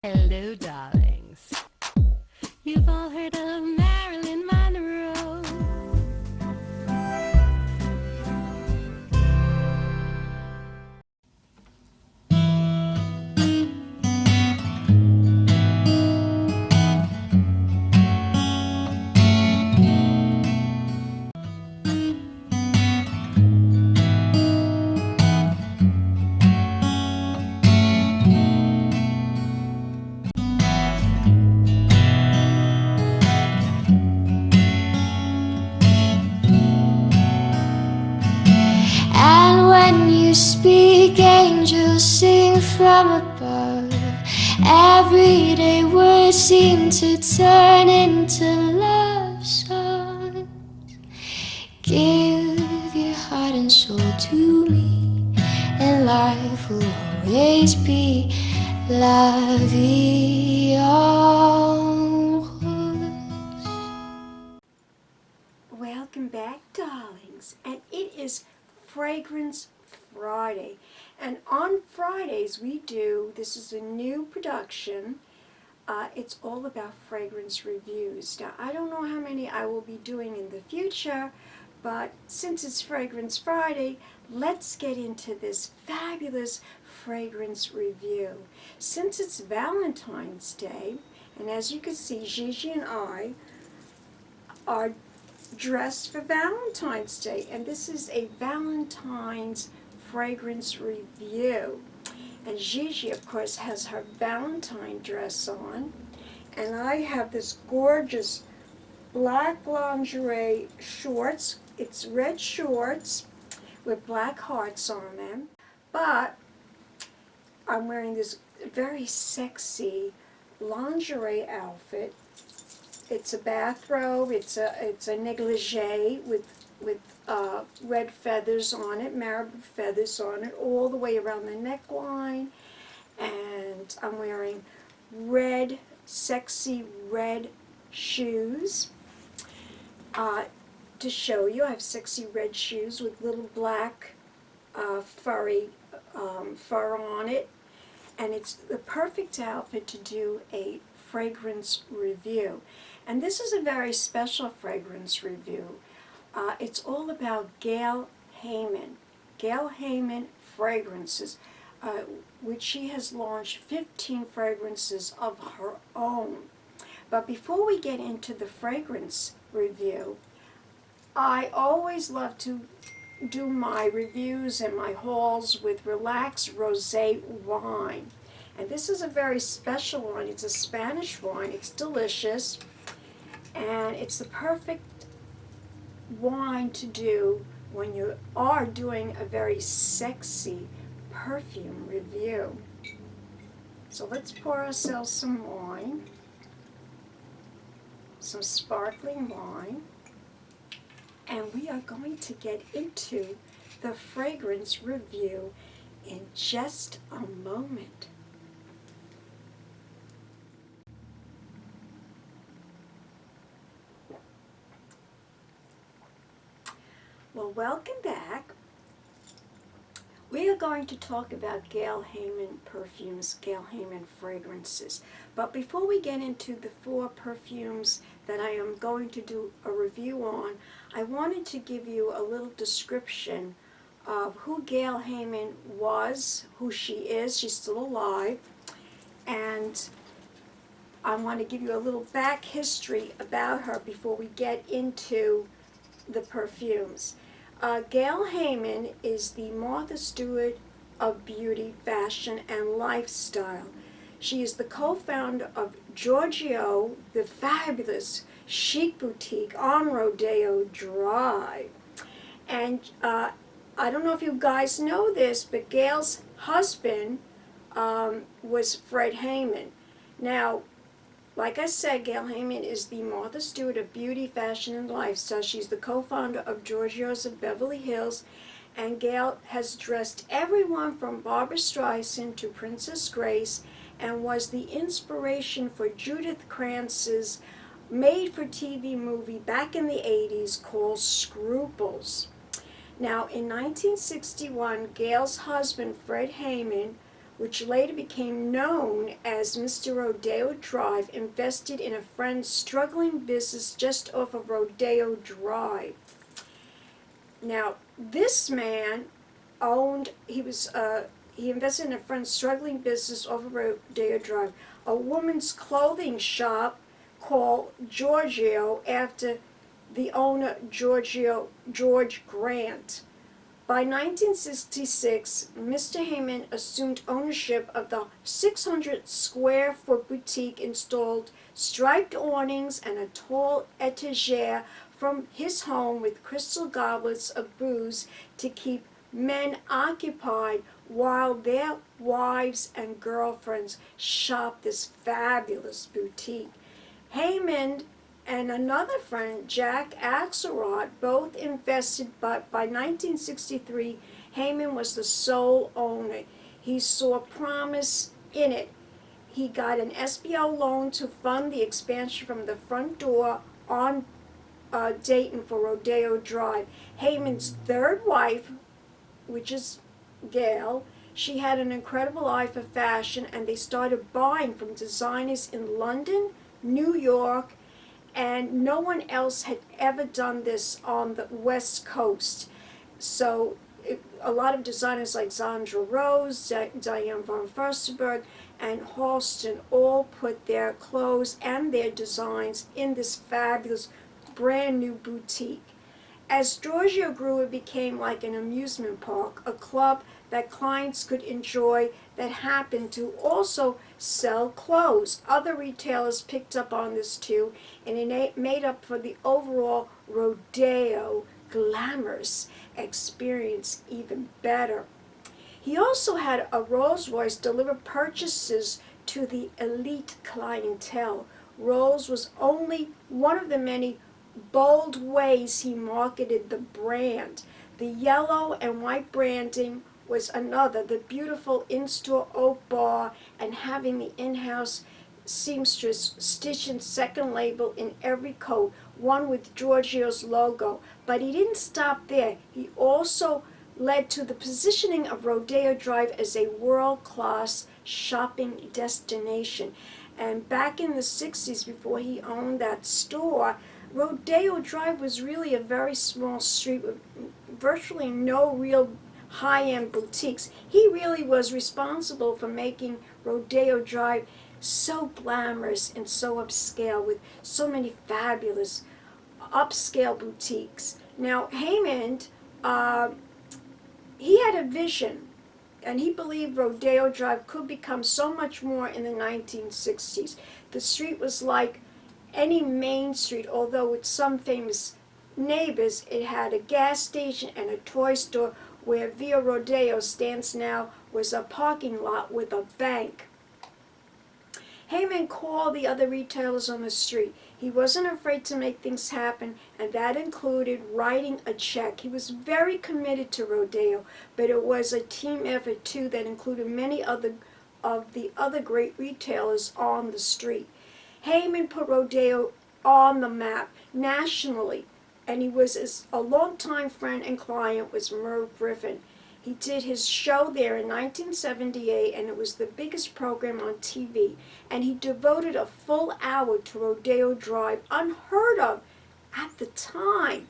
Hello, darlings. You've all heard of Marilyn Monroe. And when you speak, angels sing from above. Everyday words seem to turn into love songs. Give your heart and soul to me, and life will always be la vie en rose. Welcome back, darlings, and it is Fragrance Friday, and on Fridays this is a new production, it's all about fragrance reviews. Now, I don't know how many I will be doing in the future, but since it's Fragrance Friday, let's get into this fabulous fragrance review. Since it's Valentine's Day, and as you can see, Gigi and I are dressed for Valentine's Day, and this is a Valentine's fragrance review. And Gigi, of course, has her Valentine dress on, and I have this gorgeous black lingerie shorts. It's red shorts with black hearts on them, but I'm wearing this very sexy lingerie outfit. It's a bathrobe. It's a negligee with red feathers on it, marabou feathers on it, all the way around the neckline. And I'm wearing red, sexy red shoes. To show you, I have sexy red shoes with little black furry fur on it. And it's the perfect outfit to do a fragrance review. And this is a very special fragrance review. It's all about Gale Hayman. Gale Hayman fragrances, which she has launched 15 fragrances of her own. But before we get into the fragrance review, I always love to do my reviews and my hauls with relaxed rosé wine. And this is a very special wine. It's a Spanish wine. It's delicious. And it's the perfect wine to do when you are doing a very sexy perfume review. So let's pour ourselves some wine, some sparkling wine, and we are going to get into the fragrance review in just a moment. Well, welcome back. We are going to talk about Gale Hayman perfumes, Gale Hayman fragrances. But before we get into the 4 perfumes that I am going to do a review on, I wanted to give you a little description of who Gale Hayman was, who she is. She's still alive. And I want to give you a little back history about her before we get into the perfumes. Gale Hayman is the Martha Stewart of beauty, fashion, and lifestyle. She is the co-founder of Giorgio, the fabulous chic boutique on Rodeo Drive. And I don't know if you guys know this, but Gale's husband was Fred Heyman. Now, like I said, Gale Hayman is the Martha Stewart of beauty, fashion, and lifestyle. She's the co-founder of Giorgio's of Beverly Hills, and Gale has dressed everyone from Barbra Streisand to Princess Grace, and was the inspiration for Judith Kranz's made-for-TV movie back in the 80s called Scruples. Now, in 1961, Gale's husband, Fred Heyman, which later became known as Mr. Rodeo Drive, invested in a friend's struggling business just off of Rodeo Drive. Now, this man he invested in a friend's struggling business off of Rodeo Drive, a woman's clothing shop called Giorgio after the owner George Grant. By 1966, Mr. Heyman assumed ownership of the 600 square foot boutique, installed striped awnings and a tall etagere from his home with crystal goblets of booze to keep men occupied while their wives and girlfriends shopped this fabulous boutique. Heyman and another friend, Jack Axelrod, both invested, but by 1963, Heyman was the sole owner. He saw promise in it. He got an SBL loan to fund the expansion from the front door on Dayton for Rodeo Drive. Heyman's third wife, which is Gail, she had an incredible eye for fashion, and they started buying from designers in London, New York, and no one else had ever done this on the West Coast. So a lot of designers like Zandra Rose, Diane von Furstenberg, and Halston all put their clothes and their designs in this fabulous brand new boutique. As Giorgio grew, it became like an amusement park, a club that clients could enjoy that happened to also sell clothes. Other retailers picked up on this too, and it made up for the overall rodeo glamorous experience even better. He also had a Rolls Royce deliver purchases to the elite clientele. Rolls was only one of the many bold ways he marketed the brand. The yellow and white branding was another, the beautiful in-store oak bar, and having the in-house seamstress stitch in second label in every coat, one with Giorgio's logo. But he didn't stop there. He also led to the positioning of Rodeo Drive as a world-class shopping destination. And back in the 60s, before he owned that store, Rodeo Drive was really a very small street with virtually no real high-end boutiques. He really was responsible for making Rodeo Drive so glamorous and so upscale, with so many fabulous upscale boutiques. Now, Heyman, he had a vision, and he believed Rodeo Drive could become so much more in the 1960s. The street was like any main street, although with some famous neighbors. It had a gas station and a toy store. Where Via Rodeo stands now was a parking lot with a bank. Heyman called the other retailers on the street. He wasn't afraid to make things happen, and that included writing a check. He was very committed to Rodeo, but it was a team effort too that included many of the other great retailers on the street. Heyman put Rodeo on the map nationally, and he was a longtime friend and client was Merv Griffin. He did his show there in 1978, and it was the biggest program on TV. And he devoted a full hour to Rodeo Drive, unheard of at the time.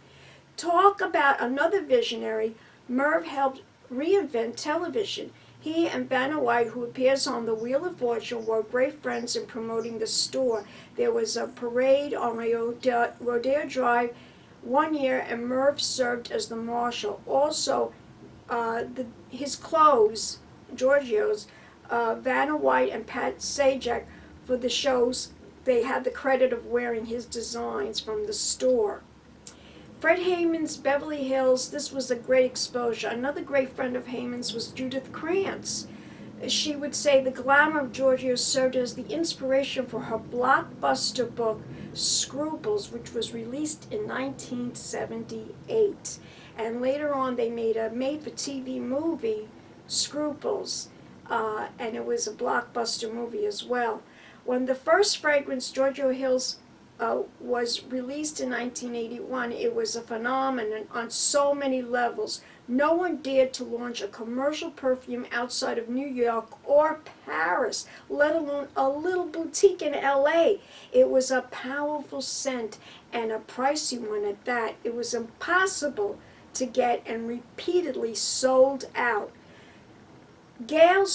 Talk about another visionary. Merv helped reinvent television. He and Vanna White, who appears on The Wheel of Fortune, were great friends in promoting the store. There was a parade on Rodeo Drive one year, and Merv served as the marshal. Also, his clothes, Giorgio's, Vanna White and Pat Sajak, for the shows, they had the credit of wearing his designs from the store. Fred Heyman's Beverly Hills, this was a great exposure. Another great friend of Heyman's was Judith Krantz. She would say the glamour of Giorgio served as the inspiration for her blockbuster book, Scruples, which was released in 1978. And later on, they made a made-for-TV movie, Scruples, and it was a blockbuster movie as well. When the first fragrance, Giorgio Hills, was released in 1981, it was a phenomenon on so many levels. No one dared to launch a commercial perfume outside of New York or Paris, let alone a little boutique in LA. It was a powerful scent and a pricey one at that. It was impossible to get and repeatedly sold out. Gail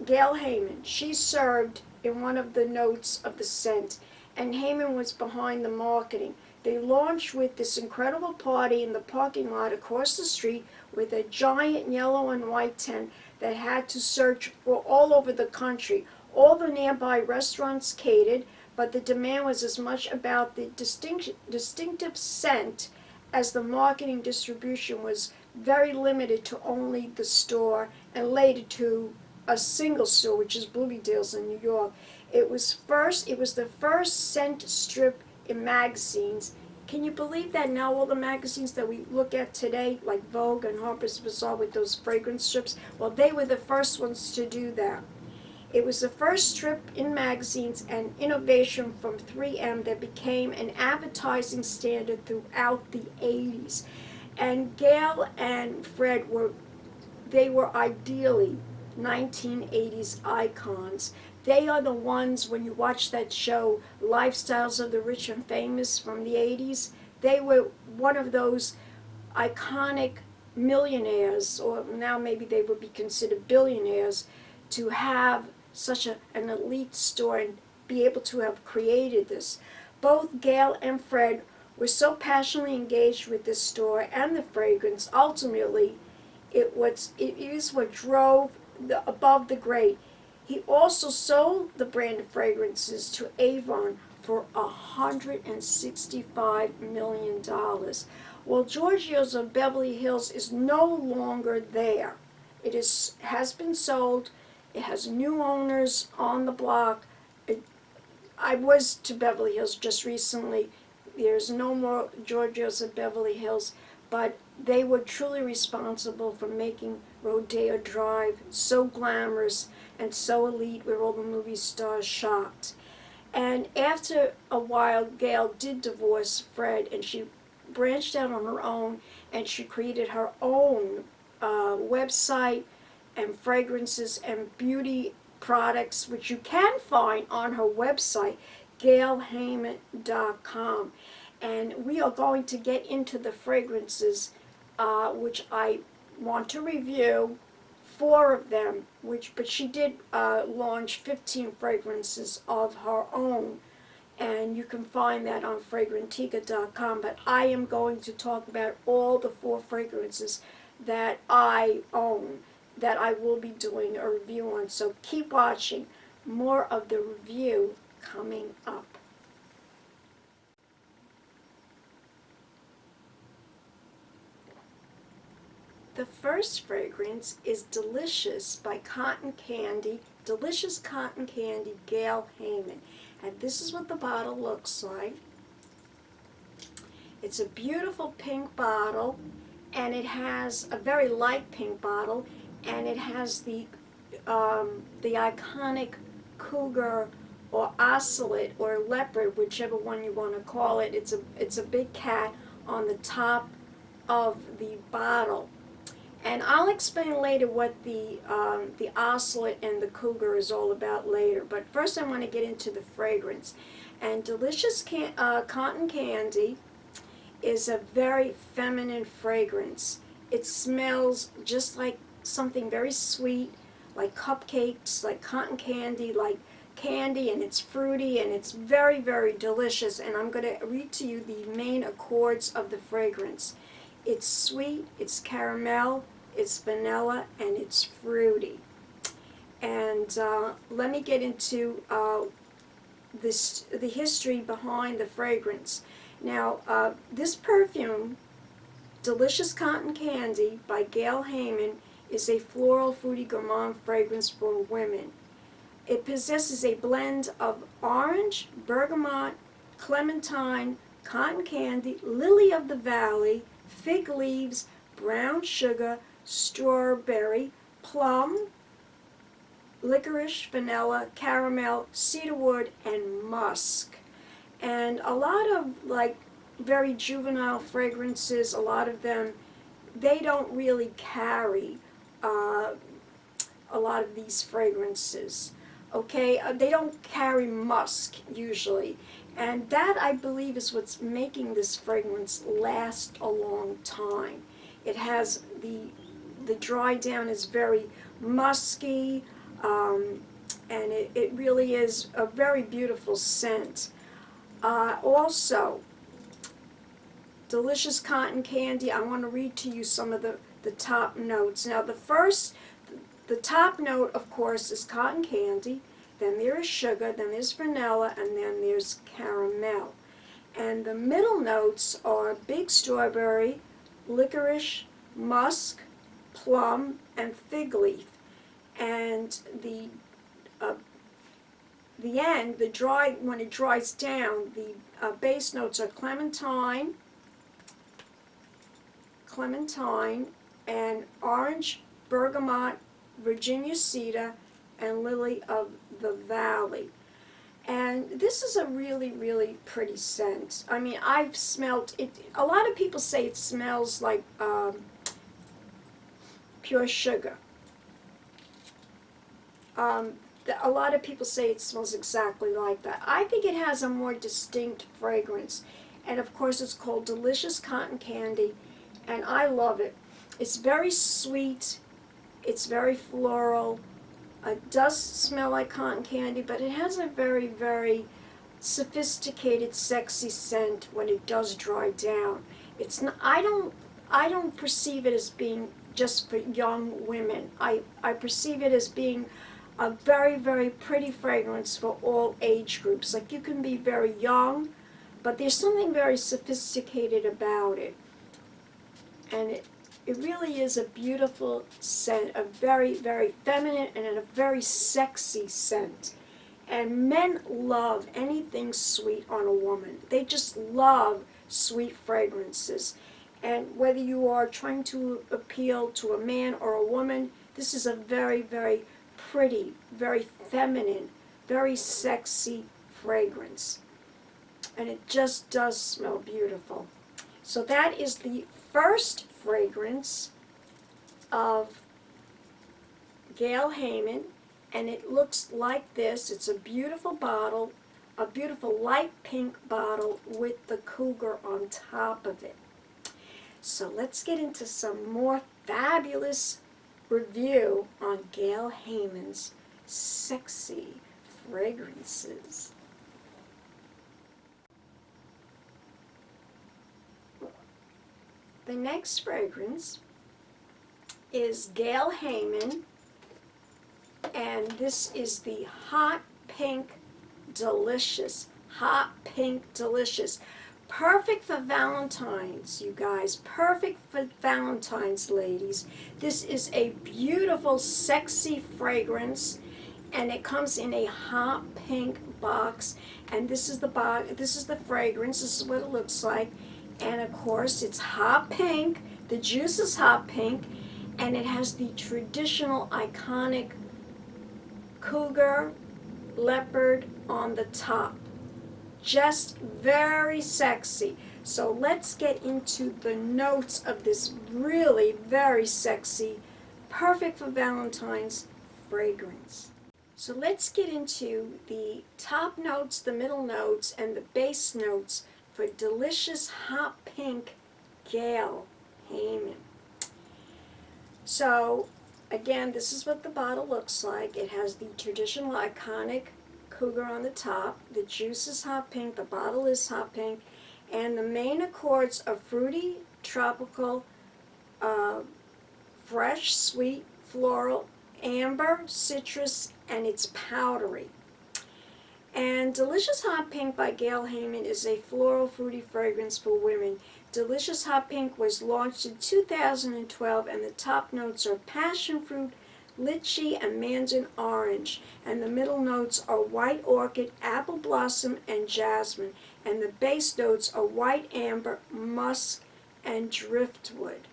Hayman, she served in one of the notes of the scent, and Heyman was behind the marketing. They launched with this incredible party in the parking lot across the street with a giant yellow and white tent that had to search for all over the country. All the nearby restaurants catered, but the demand was as much about the distinctive scent as the marketing. Distribution was very limited to only the store and later to a single store, which is Bloomingdale's in New York. It was the first scent strip in magazines. Can you believe that now all the magazines that we look at today, like Vogue and Harper's Bazaar with those fragrance strips, well, they were the first ones to do that. It was the first strip in magazines and innovation from 3M that became an advertising standard throughout the 80s. And Gail and Fred were ideally 1980s icons. They are the ones, when you watch that show, Lifestyles of the Rich and Famous from the 80s, they were one of those iconic millionaires, or now maybe they would be considered billionaires, to have such an elite store and be able to have created this. Both Gail and Fred were so passionately engaged with this store and the fragrance. Ultimately, it is what drove above the grade. He also sold the brand of fragrances to Avon for $165 million. Well, Giorgio's of Beverly Hills is no longer there. It has been sold. It has new owners on the block. I was to Beverly Hills just recently. There's no more Giorgio's of Beverly Hills, but they were truly responsible for making Rodeo Drive so glamorous and so elite where all the movie stars shot. And after a while, Gail did divorce Fred, and she branched out on her own, and she created her own website and fragrances and beauty products, which you can find on her website, galehayman.com. And we are going to get into the fragrances, which I want to review, 4 of them, but she did launch 15 fragrances of her own, and you can find that on fragrantica.com. But I am going to talk about all the 4 fragrances that I own, that I will be doing a review on. So keep watching. More of the review coming up. The first fragrance is Delicious by Cotton Candy, Delicious Cotton Candy, Gale Hayman. And this is what the bottle looks like. It's a beautiful pink bottle, and it has a very light pink bottle, and it has the iconic cougar or ocelot or leopard, whichever one you want to call it. It's a big cat on the top of the bottle. And I'll explain later what the ocelot and the cougar is all about later. But first I want to get into the fragrance. And Delicious Cotton Candy is a very feminine fragrance. It smells just like something very sweet, like cupcakes, like cotton candy, and it's fruity, and it's very, very delicious. And I'm going to read to you the main accords of the fragrance. It's sweet, it's caramel, it's vanilla, and it's fruity. And let me get into the history behind the fragrance. Now, this perfume, Delicious Cotton Candy by Gale Hayman, is a floral, fruity, gourmand fragrance for women. It possesses a blend of orange, bergamot, clementine, cotton candy, lily-of-the-valley, fig leaves, brown sugar, strawberry, plum, licorice, vanilla, caramel, cedarwood, and musk. And a lot of very juvenile fragrances, a lot of them they don't really carry a lot of these fragrances. Okay, they don't carry musk usually, and that I believe is what's making this fragrance last a long time. It has the dry down is very musky, and it really is a very beautiful scent. Also, delicious cotton candy. I want to read to you some of the top notes. Now the top note, of course, is cotton candy, then there is sugar, then there's vanilla, and then there's caramel. And the middle notes are big strawberry, licorice, musk, plum, and fig leaf. And the end, when it dries down, the base notes are clementine, and orange, bergamot, Virginia cedar, and Lily-of-the-Valley. And this is a really, really pretty scent. I mean, I've smelled it. A lot of people say it smells like pure sugar. A lot of people say it smells exactly like that. I think it has a more distinct fragrance. And of course, it's called Delicious Cotton Candy, and I love it. It's very sweet. It's very floral. It does smell like cotton candy, but it has a very, very sophisticated, sexy scent when it does dry down. It's not, I don't perceive it as being just for young women. I perceive it as being a very, very pretty fragrance for all age groups. Like, you can be very young, but there's something very sophisticated about it. And it really is a beautiful scent, a very, very feminine and a very sexy scent. And men love anything sweet on a woman. They just love sweet fragrances. And whether you are trying to appeal to a man or a woman, this is a very, very pretty, very feminine, very sexy fragrance. And it just does smell beautiful. So that is the first fragrance of Gale Hayman, and it looks like this. It's a beautiful bottle, a beautiful light pink bottle with the cougar on top of it. So let's get into some more fabulous review on Gale Hayman's sexy fragrances. The next fragrance is Gale Hayman, and this is the Hot Pink Delicious. Hot Pink Delicious. Perfect for Valentine's, you guys. Perfect for Valentine's, ladies. This is a beautiful, sexy fragrance, and it comes in a hot pink box. And this is the box. This is the fragrance. This is what it looks like. And of course, it's hot pink. The juice is hot pink, and it has the traditional, iconic cougar leopard on the top. Just very sexy. So let's get into the notes of this really very sexy, perfect for Valentine's fragrance. So let's get into the top notes, the middle notes, and the base notes for delicious hot pink Gale Hayman. So again, this is what the bottle looks like. It has the traditional iconic cougar on the top. The juice is hot pink, the bottle is hot pink, and the main accords are fruity, tropical, fresh, sweet, floral, amber, citrus, and it's powdery. And Delicious Hot Pink by Gale Hayman is a floral fruity fragrance for women. Delicious Hot Pink was launched in 2012, and the top notes are Passionfruit, Litchi and Mandarin Orange, and the middle notes are White Orchid, Apple Blossom, and Jasmine, and the base notes are White Amber, Musk, and Driftwood.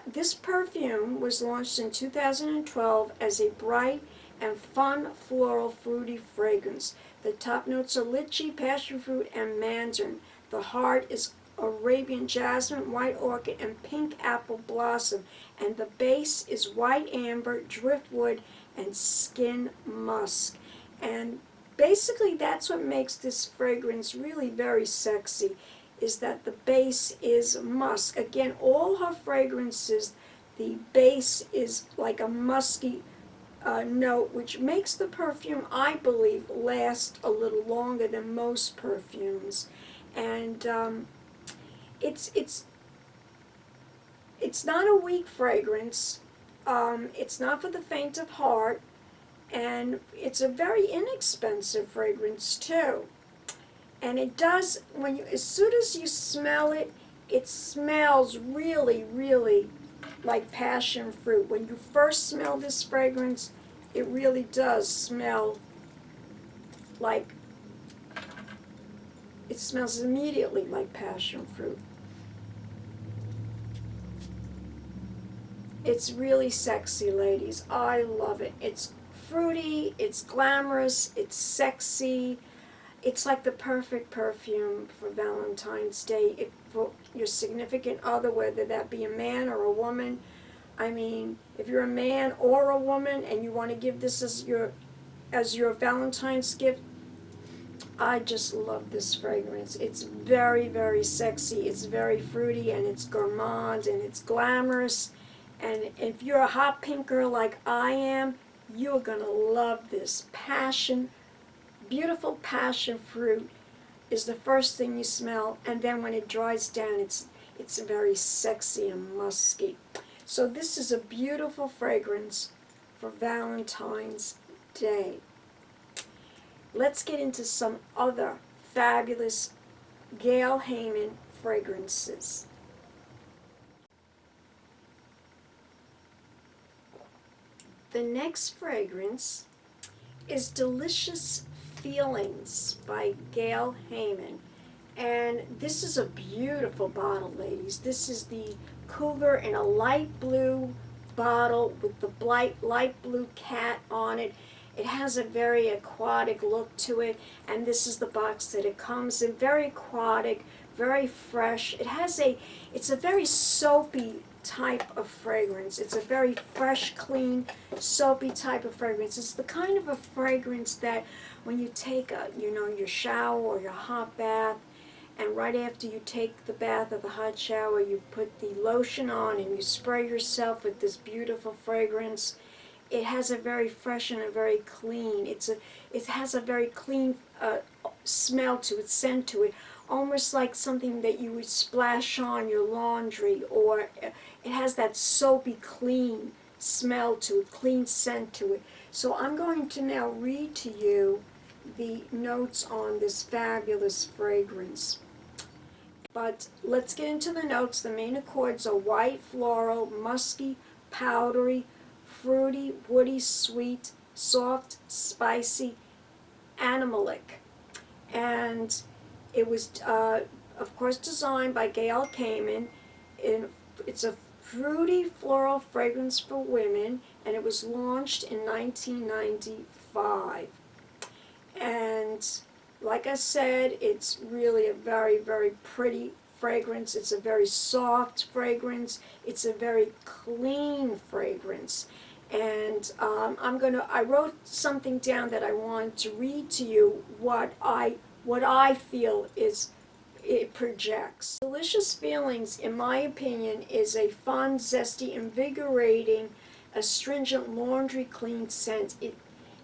This perfume was launched in 2012 as a bright and fun floral fruity fragrance. The top notes are Litchi, Passionfruit, and Mandarin. The heart is Arabian Jasmine, White Orchid, and Pink Apple Blossom. And the base is White Amber, Driftwood, and Skin Musk. And basically that's what makes this fragrance really very sexy, is that the base is musk. Again, all her fragrances, the base is like a musky note, which makes the perfume, I believe, last a little longer than most perfumes. And it's not a weak fragrance. It's not for the faint of heart, and it's a very inexpensive fragrance too. And it does, when you, as soon as you smell it, it smells really, really like passion fruit. When you first smell this fragrance, it really does smell like, it smells immediately like passion fruit. It's really sexy, ladies. I love it. It's fruity, it's glamorous, it's sexy. It's like the perfect perfume for Valentine's Day. If for your significant other, whether that be a man or a woman. I mean, if you're a man or a woman and you want to give this as your Valentine's gift, I just love this fragrance. It's very, very sexy. It's very fruity, and it's gourmand, and it's glamorous. And if you're a hot pink girl like I am, you're going to love this. Beautiful passion fruit is the first thing you smell, and then when it dries down, it's very sexy and musky. So this is a beautiful fragrance for Valentine's Day. Let's get into some other fabulous Gale Hayman fragrances. The next fragrance is Delicious Feelings by Gale Hayman. And this is a beautiful bottle, ladies. This is the Cougar in a light blue bottle with the light blue cat on it. It has a very aquatic look to it, and this is the box that it comes in. Very aquatic, very fresh. It's a very soapy type of fragrance. It's a very fresh, clean, soapy type of fragrance. It's the kind of a fragrance that when you take your shower or your hot bath, and right after you take the bath or the hot shower, you put the lotion on and you spray yourself with this beautiful fragrance. It has a very fresh and a very clean. It has a very clean smell to it, scent to it, almost like something that you would splash on your laundry, or it has that soapy, clean smell to it, clean scent to it. So I'm going to now read to you the notes on this fabulous fragrance. But let's get into the notes. The main accords are white, floral, musky, powdery, fruity, woody, sweet, soft, spicy, animalic. And it was, of course, designed by Gale Hayman. It's a fruity floral fragrance for women, and it was launched in 1995. And like I said, it's really a very, very pretty fragrance. It's a very soft fragrance. It's a very clean fragrance. And I wrote something down that I wanted to read to you what I feel it projects. Delicious Feelings, in my opinion, is a fun, zesty, invigorating, astringent laundry clean scent.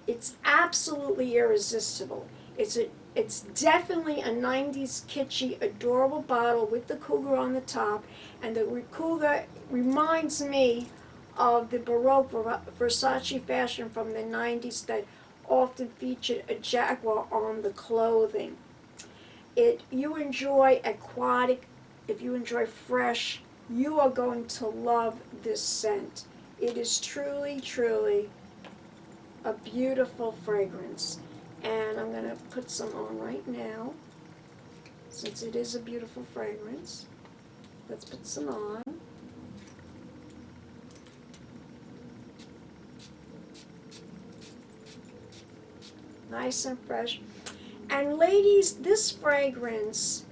It's absolutely irresistible. It's definitely a 90s kitschy, adorable bottle with the cougar on the top, and the cougar reminds me of the Baroque Versace fashion from the 90s that often featured a jaguar on the clothing. You enjoy aquatic, if you enjoy fresh, you are going to love this scent. It is truly, truly a beautiful fragrance. And I'm going to put some on right now, since it is a beautiful fragrance. Let's put some on. Nice and fresh. And ladies, this fragrance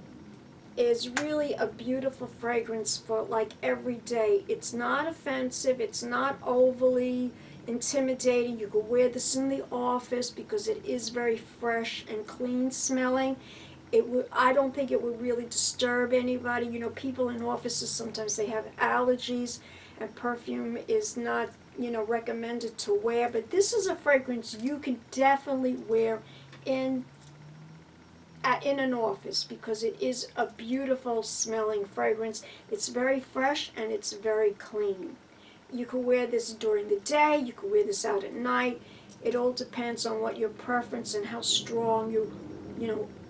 is really a beautiful fragrance for like every day. It's not offensive, it's not overly intimidating. You could wear this in the office because it is very fresh and clean smelling. I don't think it would really disturb anybody. You know, people in offices, sometimes they have allergies, and perfume is not, you know, recommended to wear. But this is a fragrance you can definitely wear in an office because it is a beautiful smelling fragrance. It's very fresh and it's very clean. You can wear this during the day, you can wear this out at night. It all depends on what your preference and how strong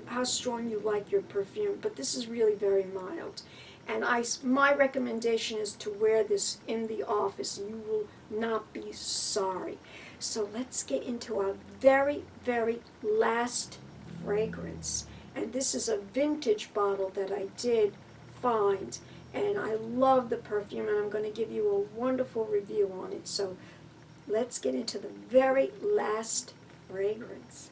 how strong you like your perfume. But this is really very mild. And my recommendation is to wear this in the office. You will not be sorry. So let's get into our very, very last fragrance. And this is a vintage bottle that I did find. And I love the perfume, and I'm going to give you a wonderful review on it. So let's get into the very last fragrance.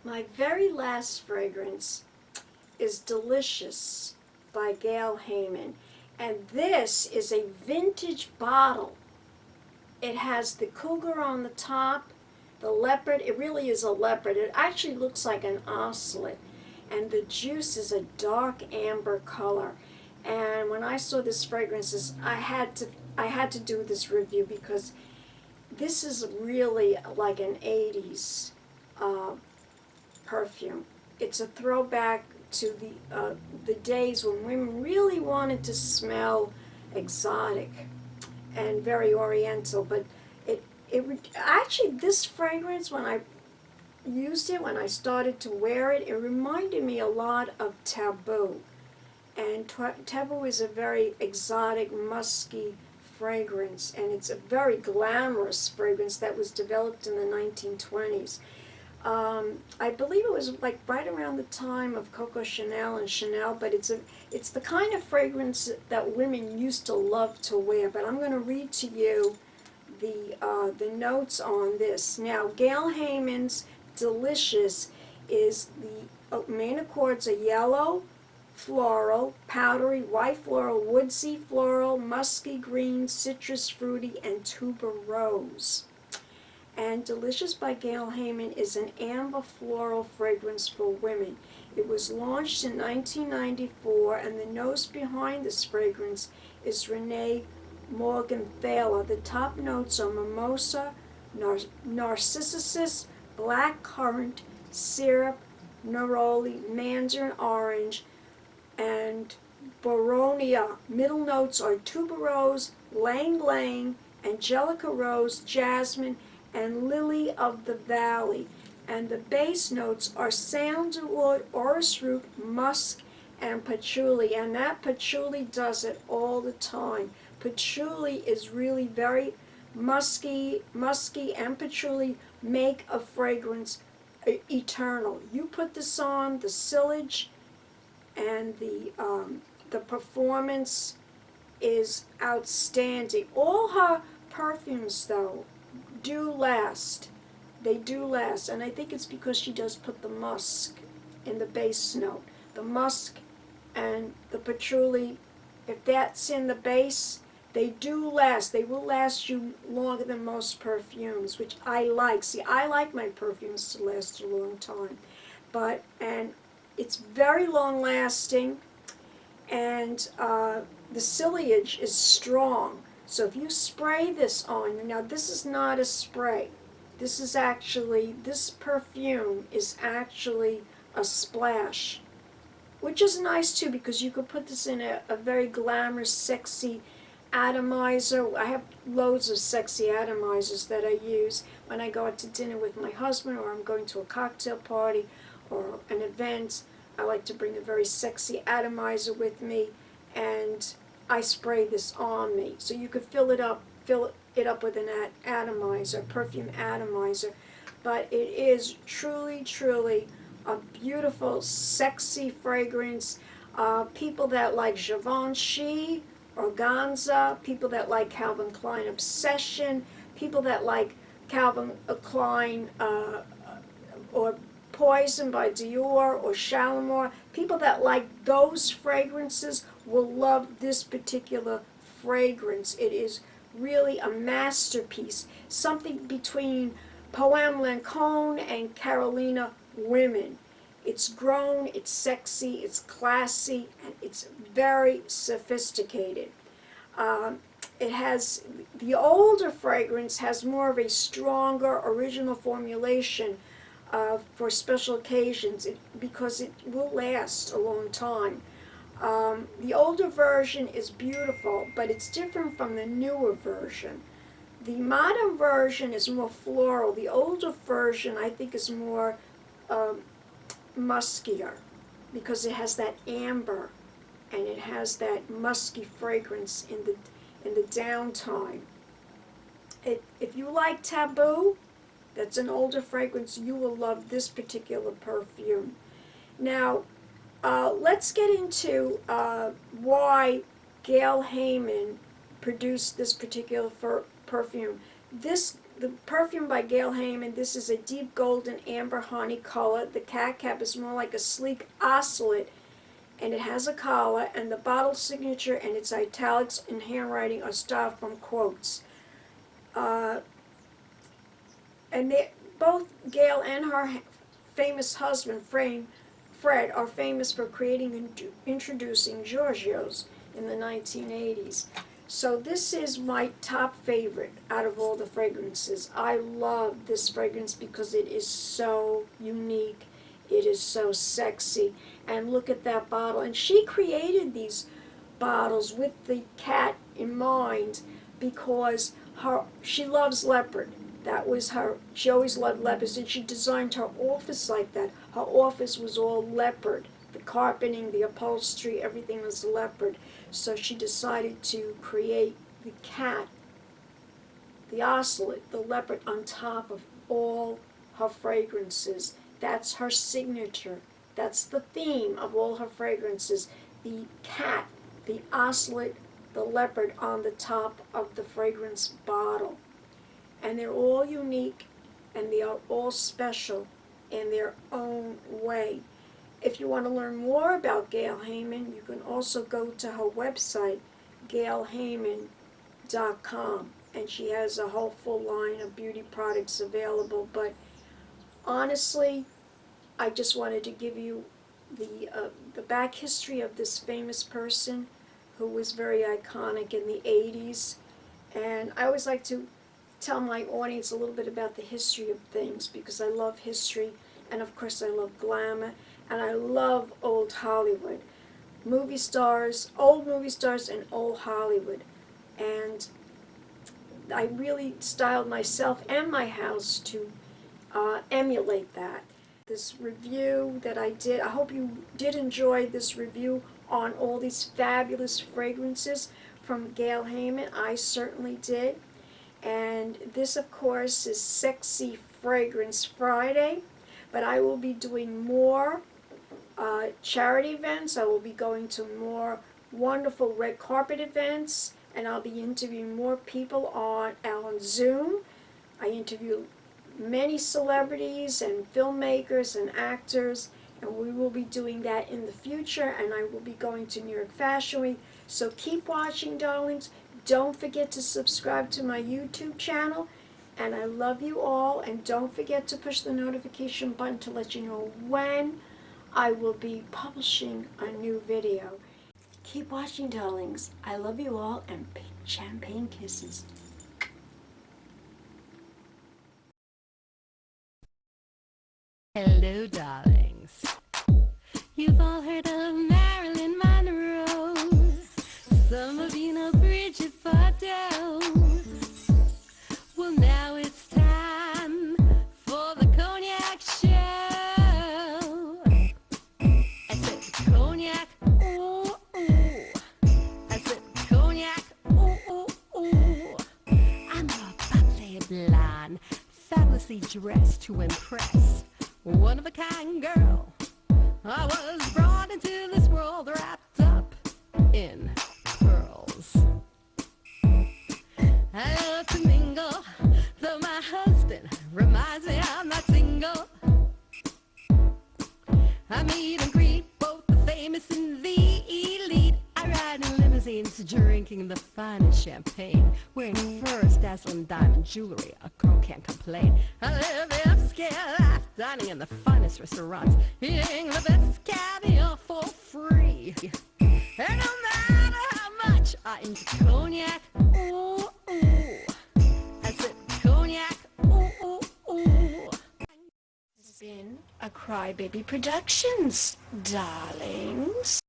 My very last fragrance is Delicious by Gale Hayman. And this is a vintage bottle. It has the cougar on the top, the leopard. It really is a leopard. It actually looks like an ocelot. And the juice is a dark amber color. And when I saw this fragrance, I had to do this review because this is really like an 80s perfume. It's a throwback to the days when women really wanted to smell exotic and very oriental. But actually, this fragrance, when I used it, when I started to wear it, it reminded me a lot of Taboo. And Taboo is a very exotic, musky fragrance, and it's a very glamorous fragrance that was developed in the 1920s. I believe it was like right around the time of Coco Chanel and Chanel, but it's the kind of fragrance that women used to love to wear. But I'm going to read to you the notes on this. Now, Gale Hayman's Delicious is the main accords are yellow, floral, powdery, white floral, woodsy floral, musky green, citrus fruity, and tuberose. And Delicious by Gale Hayman is an amber floral fragrance for women. It was launched in 1994, and the nose behind this fragrance is René Morgenthaler. The top notes are Mimosa, Narcissus, Blackcurrant Syrup, Neroli, Mandarin Orange, and Boronia. Middle notes are Tuberose, Ylang-Ylang, Angelica Rose, Jasmine, and Lily-of-the-Valley. And the base notes are Sandalwood, Orris Root, Musk, and Patchouli. And that patchouli does it all the time. Patchouli is really very musky, and patchouli make a fragrance eternal. You put this on, the sillage and the performance is outstanding. All her perfumes, though, do last. They do last, and I think it's because she does put the musk in the base note. The musk and the patchouli, if that's in the base, they do last. They will last you longer than most perfumes, which I like. See, I like my perfumes to last a long time. And it's very long lasting, and the sillage is strong. So if you spray this on, now this is not a spray. This perfume is actually a splash, which is nice too because you could put this in a very glamorous, sexy atomizer. I have loads of sexy atomizers that I use when I go out to dinner with my husband, or I'm going to a cocktail party or an event. I like to bring a very sexy atomizer with me, and I spray this on me. So you could fill it up with an atomizer, perfume atomizer. But it is truly, truly a beautiful, sexy fragrance. People that like Givenchy, Organza, people that like Calvin Klein Obsession, people that like Calvin Klein or Poison by Dior or Shalimar. People that like those fragrances will love this particular fragrance. It is really a masterpiece, something between Poème Lancôme and Carolina Women. It's grown, it's sexy, it's classy, and it's very sophisticated. It has, the older fragrance has more of a stronger original formulation for special occasions because it will last a long time. The older version is beautiful, but it's different from the newer version. The modern version is more floral. The older version, I think, is more muskier because it has that amber and it has that musky fragrance in the downtime. If you like Taboo, that's an older fragrance, you will love this particular perfume. Now, let's get into why Gale Hayman produced this particular perfume. The perfume by Gale Hayman, this is a deep golden amber honey color. The cat cap is more like a sleek oscillate, and it has a collar, and the bottle signature and its italics and handwriting are styled from quotes. And both Gail and her famous husband, Fred, are famous for creating and introducing Giorgios in the 1980s. So this is my top favorite out of all the fragrances. I love this fragrance because it is so unique. It is so sexy. And look at that bottle. And she created these bottles with the cat in mind because she loves leopard. That was her, she always loved leopards, and she designed her office like that. Her office was all leopard. The carpeting, the upholstery, everything was leopard. So she decided to create the cat, the ocelot, the leopard on top of all her fragrances. That's her signature. That's the theme of all her fragrances. The cat, the ocelot, the leopard on the top of the fragrance bottle. And they're all unique, and they are all special in their own way. If you want to learn more about Gale Hayman, you can also go to her website, galehayman.com, and she has a whole full line of beauty products available. But honestly, I just wanted to give you the back history of this famous person who was very iconic in the 80s. And I always like to tell my audience a little bit about the history of things because I love history, and of course I love glamour, and I love old Hollywood. Movie stars, old movie stars, and old Hollywood. And I really styled myself and my house to emulate that. This review that I did, I hope you did enjoy this review on all these fabulous fragrances from Gale Hayman. I certainly did. And this, of course, is Sexy Fragrance Friday. But I will be doing more charity events. I will be going to more wonderful red carpet events. And I'll be interviewing more people on Zoom. I interview many celebrities and filmmakers and actors. And we will be doing that in the future. And I will be going to New York Fashion Week. So keep watching, darlings. Don't forget to subscribe to my YouTube channel, and I love you all, and don't forget to push the notification button to let you know when I will be publishing a new video. Keep watching, darlings. I love you all, and big champagne kisses. Hello, darlings. You've all heard of Marilyn Monroe. Some of you know Bridget Bardot. Well, now it's time for the Cognac show. I said Cognac, ooh, ooh. I said Cognac, ooh, ooh, ooh. I'm a bubbly blonde, fabulously dressed to impress. One of a kind girl. I was brought into this world wrapped up in pearls. I love to mingle, though my husband champagne, wearing furs, dazzling diamond jewelry. A girl can't complain. I live upscale life, dining in the finest restaurants, eating the best caviar for free. And no matter how much I enjoy cognac, ooh, ooh, I said cognac, ooh, ooh, ooh. This has been a Crybaby Productions, darlings.